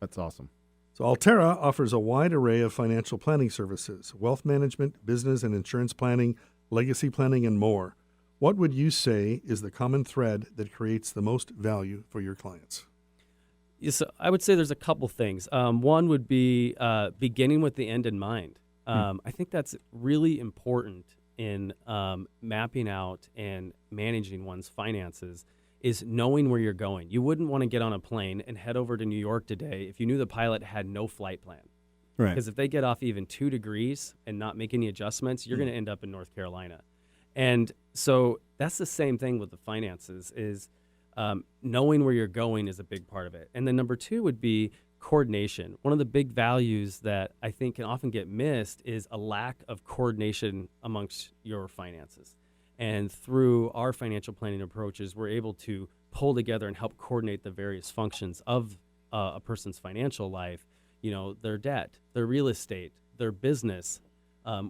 That's awesome. So Alterra offers a wide array of financial planning services, wealth management, business and insurance planning, legacy planning, and more. What would you say is the common thread that creates the most value for your clients? Yes, I would say there's a couple things. One would be beginning with the end in mind. I think that's really important in mapping out and managing one's finances, is knowing where you're going. You wouldn't want to get on a plane and head over to New York today if you knew the pilot had no flight plan. Right. Because if they get off even 2 degrees and not make any adjustments, you're going to end up in North Carolina. And so that's the same thing with the finances, is knowing where you're going is a big part of it. And then number 2 would be coordination. One of the big values that I think can often get missed is a lack of coordination amongst your finances. And through our financial planning approaches, we're able to pull together and help coordinate the various functions of a person's financial life, their debt, their real estate, their business,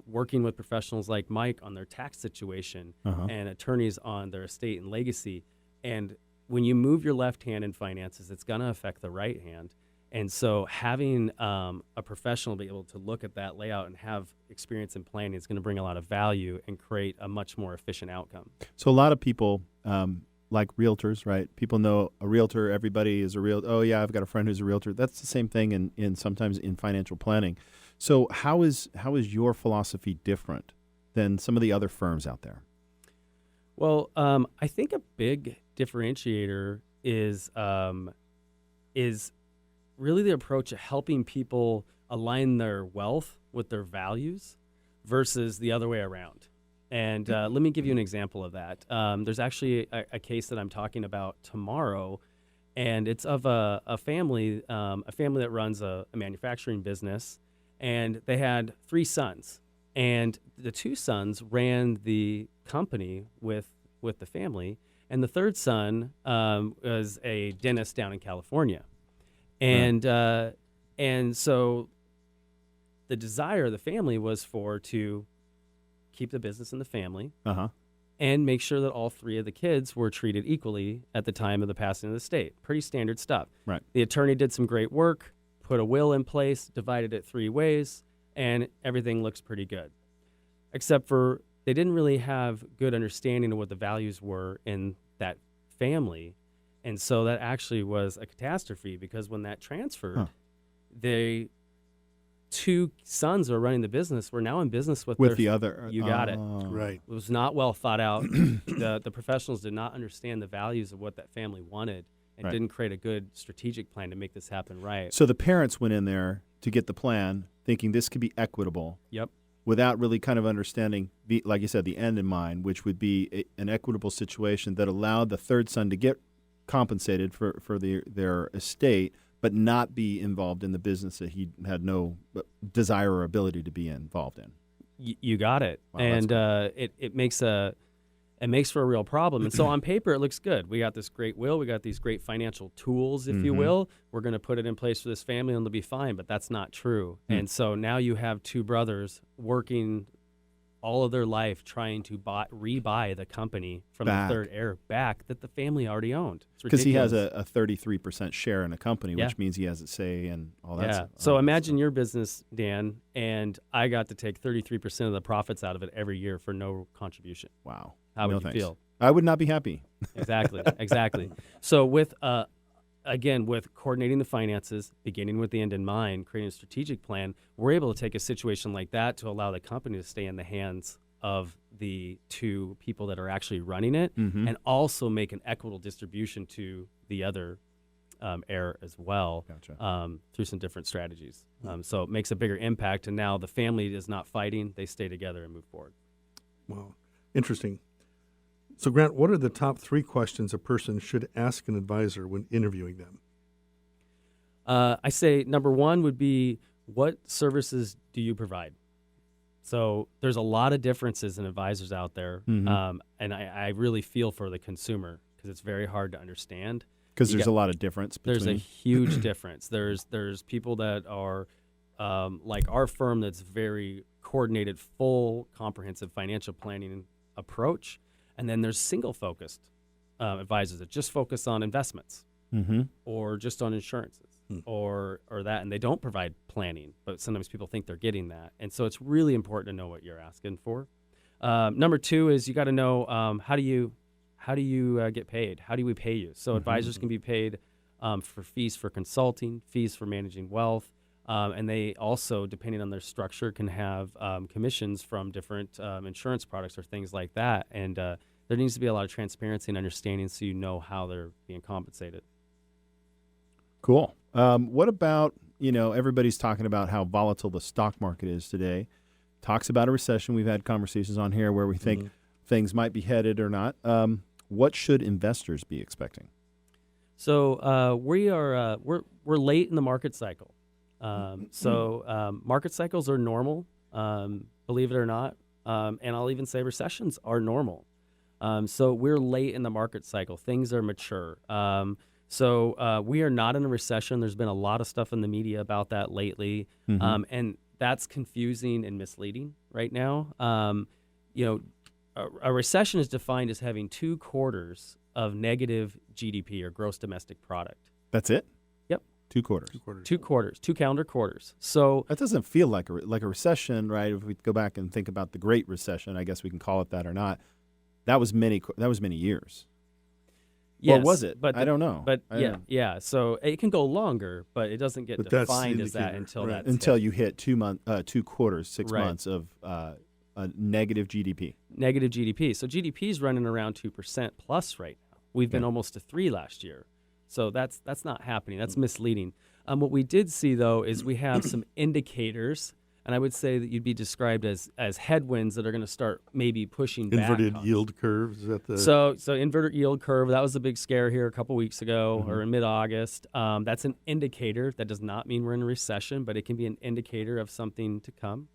working with professionals like Mike on their tax situation and attorneys on their estate and legacy. And when you move your left hand in finances, it's going to affect the right hand. And so having a professional be able to look at that layout and have experience in planning is going to bring a lot of value and create a much more efficient outcome. So a lot of people, like realtors, right? People know a realtor. Everybody is a realtor. Oh, yeah, I've got a friend who's a realtor. That's the same thing in sometimes in financial planning. So how is your philosophy different than some of the other firms out there? Well, I think a big differentiator is really the approach of helping people align their wealth with their values versus the other way around. And let me give you an example of that. There's actually a case that I'm talking about tomorrow, and it's of a family that runs a manufacturing business, and they had 3 sons. And the 2 sons ran the company with the family, and the 3rd son was a dentist down in California. And so the desire of the family was to keep the business in the family and make sure that all 3 of the kids were treated equally at the time of the passing of the estate. Pretty standard stuff. Right. The attorney did some great work, put a will in place, divided it 3 ways, and everything looks pretty good. Except for they didn't really have good understanding of what the values were in that family. And so that actually was a catastrophe, because when that transferred, the 2 sons who are running the business were now in business with the other. You got it. Right. It was not well thought out. The professionals did not understand the values of what that family wanted and didn't create a good strategic plan to make this happen right. So the parents went in there to get the plan, thinking this could be equitable. Yep. Without really kind of understanding, like you said, the end in mind, which would be an equitable situation that allowed the 3rd son to get compensated for their estate, but not be involved in the business that he had no desire or ability to be involved in. You got it. Wow, and it makes for a real problem. And so on paper, it looks good. We got this great will. We got these great financial tools, if you will. We're going to put it in place for this family and they'll be fine, but that's not true. And so now you have 2 brothers working all of their life trying to rebuy the company from the 3rd heir back that the family already owned. Because he has a 33% share in a company, which means he has a say and all that stuff. So imagine your business, Dan, and I got to take 33% of the profits out of it every year for no contribution. Wow. How would you feel? I would not be happy. Exactly. So with coordinating the finances, beginning with the end in mind, creating a strategic plan, we're able to take a situation like that to allow the company to stay in the hands of the 2 people that are actually running it, and also make an equitable distribution to the other heir as well. Gotcha. Through some different strategies. So it makes a bigger impact, and now the family is not fighting. They stay together and move forward. Wow. Interesting. So, Grant, what are the top 3 questions a person should ask an advisor when interviewing them? I say number 1 would be, what services do you provide? So there's a lot of differences in advisors out there, and I really feel for the consumer because it's very hard to understand. Because there's a lot of difference between. There's a huge difference. There's people that are like our firm that's very coordinated, full, comprehensive financial planning approach. And then there's single-focused advisors that just focus on investments or just on insurances or that, and they don't provide planning, but sometimes people think they're getting that. And so it's really important to know what you're asking for. Number two is you got to know how do you get paid? How do we pay you? So advisors can be paid for fees for consulting, fees for managing wealth, and they also, depending on their structure, can have commissions from different insurance products or things like that. And there needs to be a lot of transparency and understanding so you know how they're being compensated. Cool. What about, everybody's talking about how volatile the stock market is today. Talks about a recession. We've had conversations on here where we think things might be headed or not. What should investors be expecting? So we're late in the market cycle. Market cycles are normal, believe it or not, and I'll even say recessions are normal. So we're late in the market cycle. Things are mature. So we are not in a recession. There's been a lot of stuff in the media about that lately, and that's confusing and misleading right now. A recession is defined as having 2 quarters of negative GDP or gross domestic product. That's it? Yep. 2 quarters. 2 quarters, 2 calendar quarters. So that doesn't feel like a recession, right? If we go back and think about the Great Recession, I guess we can call it that or not. That was many years. Yes, or was it? But I don't know. But yeah. So it can go longer, but it doesn't get defined as that until you hit 2 quarters, 6 months of a negative GDP. Negative GDP. So GDP is running around 2% plus right now. We've been almost to 3 last year. So that's not happening. That's misleading. What we did see, though, is we have some indicators, and I would say that you'd be described as headwinds that are going to start maybe pushing back. Inverted yield curve? Is that the... So inverted yield curve, that was a big scare here a couple weeks ago or in mid-August. That's an indicator. That does not mean we're in a recession, but it can be an indicator of something to come.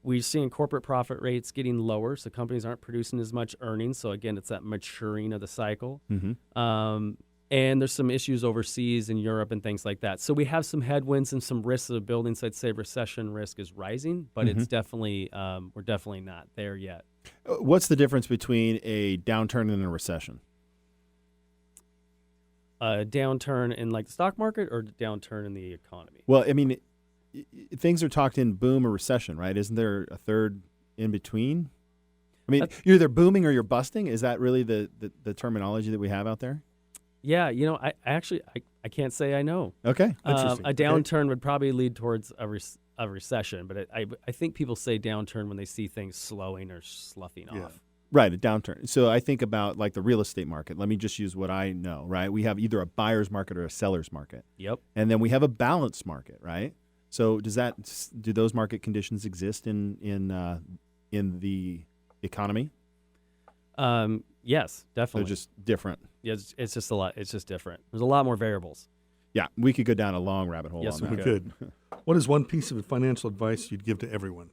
We're seeing corporate profit rates getting lower, so companies aren't producing as much earnings. So, again, it's that maturing of the cycle. And there's some issues overseas in Europe and things like that. So we have some headwinds and some risks of building. So I'd say recession risk is rising, but it's definitely we're definitely not there yet. What's the difference between a downturn and a recession? A downturn in like the stock market or a downturn in the economy? Well, I mean, things are talked in boom or recession, right? Isn't there a third in between? I mean, you're either booming or you're busting. Is that really the terminology that we have out there? Yeah, I actually can't say I know. Okay, interesting. A downturn would probably lead towards a recession, but I think people say downturn when they see things slowing or sloughing off. Right, a downturn. So I think about like the real estate market. Let me just use what I know, right? We have either a buyer's market or a seller's market. Yep. And then we have a balanced market, right? So do those market conditions exist in the economy? Yes, definitely. They're just different. Yeah, it's just a lot. It's just different. There's a lot more variables. Yeah, we could go down a long rabbit hole. Yes, on we that. could. What is one piece of financial advice you'd give to everyone?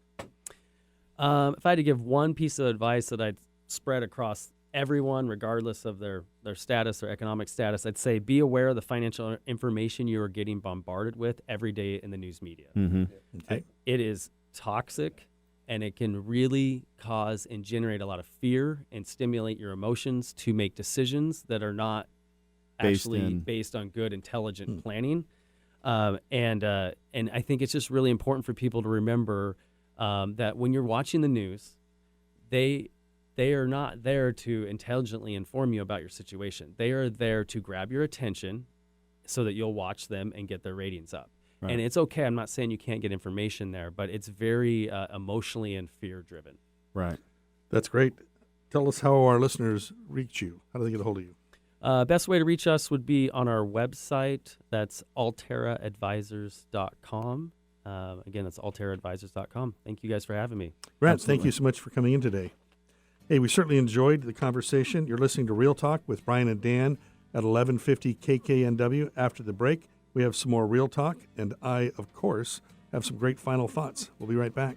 If I had to give one piece of advice that I'd spread across everyone, regardless of their status or economic status, I'd say be aware of the financial information you are getting bombarded with every day in the news media. Okay. It is toxic, and it can really cause and generate a lot of fear and stimulate your emotions to make decisions that are not based on good, intelligent planning. And I think it's just really important for people to remember that when you're watching the news, they are not there to intelligently inform you about your situation. They are there to grab your attention so that you'll watch them and get their ratings up. Right. And it's okay. I'm not saying you can't get information there, but it's very emotionally and fear-driven. Right. That's great. Tell us how our listeners reach you. How do they get a hold of you? Best way to reach us would be on our website. That's alteraadvisors.com. Again, that's alteraadvisors.com. Thank you guys for having me. Brad, thank you so much for coming in today. Hey, we certainly enjoyed the conversation. You're listening to Real Talk with Brian and Dan at 1150 KKNW. After the break, we have some more Real Talk, and I, of course, have some great final thoughts. We'll be right back.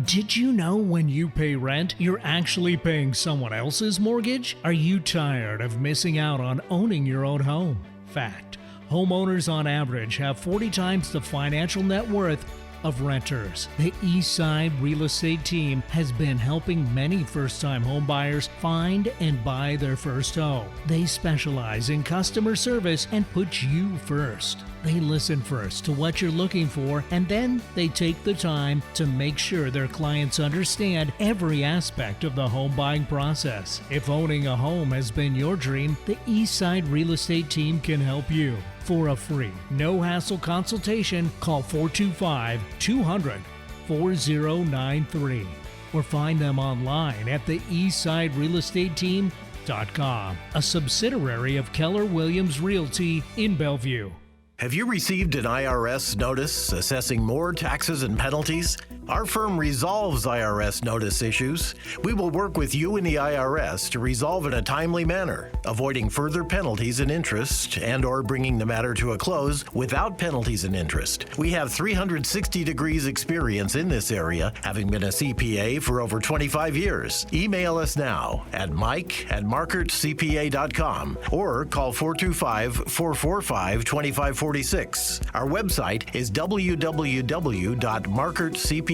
Did you know when you pay rent, you're actually paying someone else's mortgage? Are you tired of missing out on owning your own home? Fact. Homeowners on average have 40 times the financial net worth of renters. The Eastside Real Estate Team has been helping many first-time homebuyers find and buy their first home. They specialize in customer service and put you first. They listen first to what you're looking for, and then they take the time to make sure their clients understand every aspect of the home buying process. If owning a home has been your dream, the Eastside Real Estate Team can help you. For a free, no-hassle consultation, call 425-200-4093 or find them online at the eastsiderealestateteam.com, a subsidiary of Keller Williams Realty in Bellevue. Have you received an IRS notice assessing more taxes and penalties? Our firm resolves IRS notice issues. We will work with you and the IRS to resolve in a timely manner, avoiding further penalties and interest and/or bringing the matter to a close without penalties and interest. We have 360 degrees experience in this area, having been a CPA for over 25 years. Email us now at mike@markertcpa.com or call 425-445-2546. Our website is www.markertcpa.com.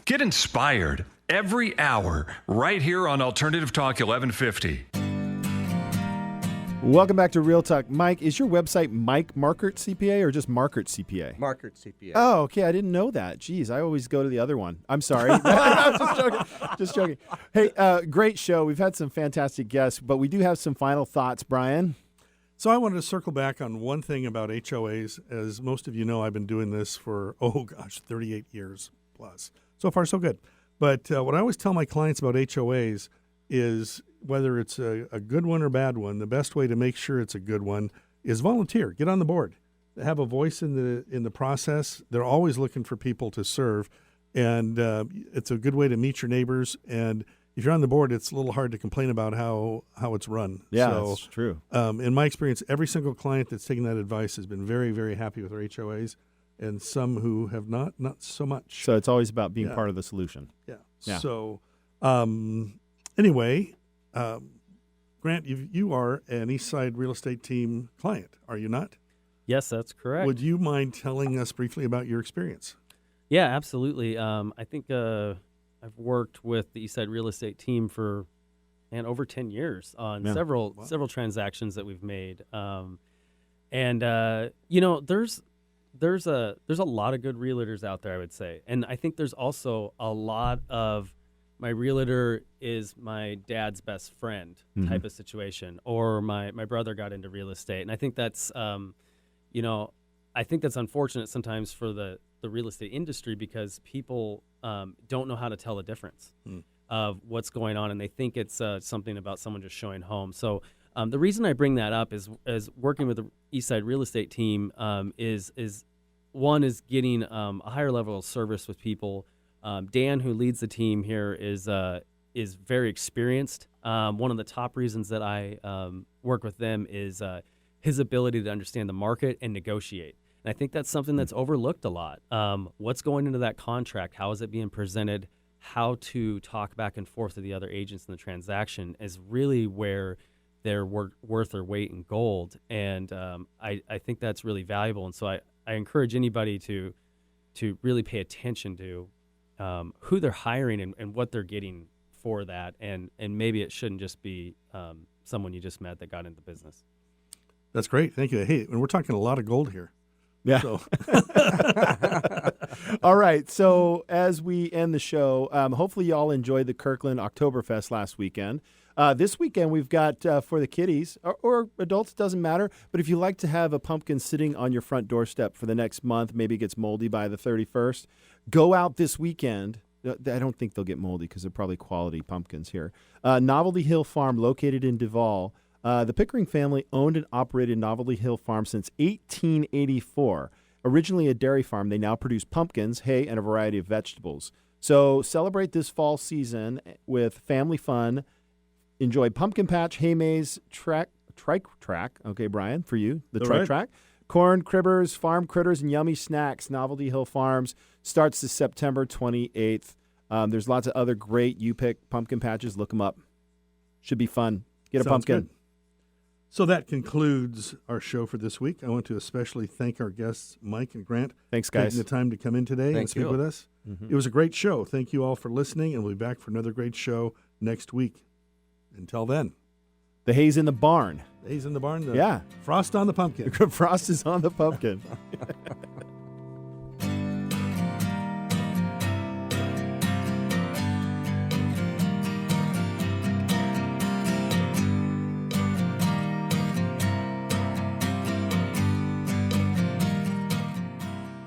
Get inspired every hour right here on Alternative Talk 1150. Welcome back to Real Talk. Mike, is your website Mike Markert CPA or just Markert CPA? Markert CPA. Oh, okay. I didn't know that. Jeez, I always go to the other one. I'm sorry. I'm just joking. Just joking. Hey, great show. We've had some fantastic guests, but we do have some final thoughts, Brian. So I wanted to circle back on one thing about HOAs. As most of you know, I've been doing this for, 38 years plus. So far, so good. But what I always tell my clients about HOAs is whether it's a good one or bad one, the best way to make sure it's a good one is volunteer. Get on the board. Have a voice in the process. They're always looking for people to serve. And it's a good way to meet your neighbors. And if you're on the board, it's a little hard to complain about how it's run. Yeah, so, that's true. In my experience, every single client that's taken that advice has been very, very happy with their HOAs, and some who have not so much. So it's always about being part of the solution. Yeah. Yeah. So anyway, Grant, you are an Eastside Real Estate Team client, are you not? Yes, that's correct. Would you mind telling us briefly about your experience? Yeah, absolutely. I think I've worked with the Eastside Real Estate Team for over 10 years on several transactions that we've made. There's a lot of good realtors out there, I would say. And I think there's also a lot of my realtor is my dad's best friend type of situation, or my brother got into real estate. And I think that's, I think that's unfortunate sometimes for the real estate industry because people don't know how to tell the difference of what's going on, and they think it's something about someone just showing home. So the reason I bring that up is working with the Eastside Real Estate Team is one is getting a higher level of service with people. Dan, who leads the team here, is very experienced. One of the top reasons that I work with them is his ability to understand the market and negotiate. And I think that's something that's overlooked a lot. What's going into that contract? How is it being presented? How to talk back and forth to the other agents in the transaction is really where they're worth their weight in gold. And I think that's really valuable. And so I encourage anybody to really pay attention to who they're hiring and what they're getting for that. And maybe it shouldn't just be someone you just met that got into business. That's great. Thank you. Hey, and we're talking a lot of gold here. Yeah. So. All right. So as we end the show, hopefully you all enjoyed the Kirkland Oktoberfest last weekend. This weekend we've got for the kiddies or adults, doesn't matter. But if you like to have a pumpkin sitting on your front doorstep for the next month, maybe it gets moldy by the 31st, go out this weekend. I don't think they'll get moldy because they're probably quality pumpkins here. Novelty Hill Farm, located in Duval. The Pickering family owned and operated Novelty Hill Farm since 1884. Originally a dairy farm, they now produce pumpkins, hay, and a variety of vegetables. So celebrate this fall season with family fun. Enjoy pumpkin patch, hay maze, trike track. Okay, Brian, for you, the trike track. Corn cribbers, farm critters, and yummy snacks. Novelty Hill Farms starts this September 28th. There's lots of other great U-Pick pumpkin patches. Look them up. Should be fun. Get a pumpkin. Good. So that concludes our show for this week. I want to especially thank our guests, Mike and Grant. Thanks, guys. Taking the time to come in today and speak with us. Mm-hmm. It was a great show. Thank you all for listening, and we'll be back for another great show next week. Until then. The hay's in the barn. The hay's in the barn? Yeah. Frost on the pumpkin. Frost is on the pumpkin.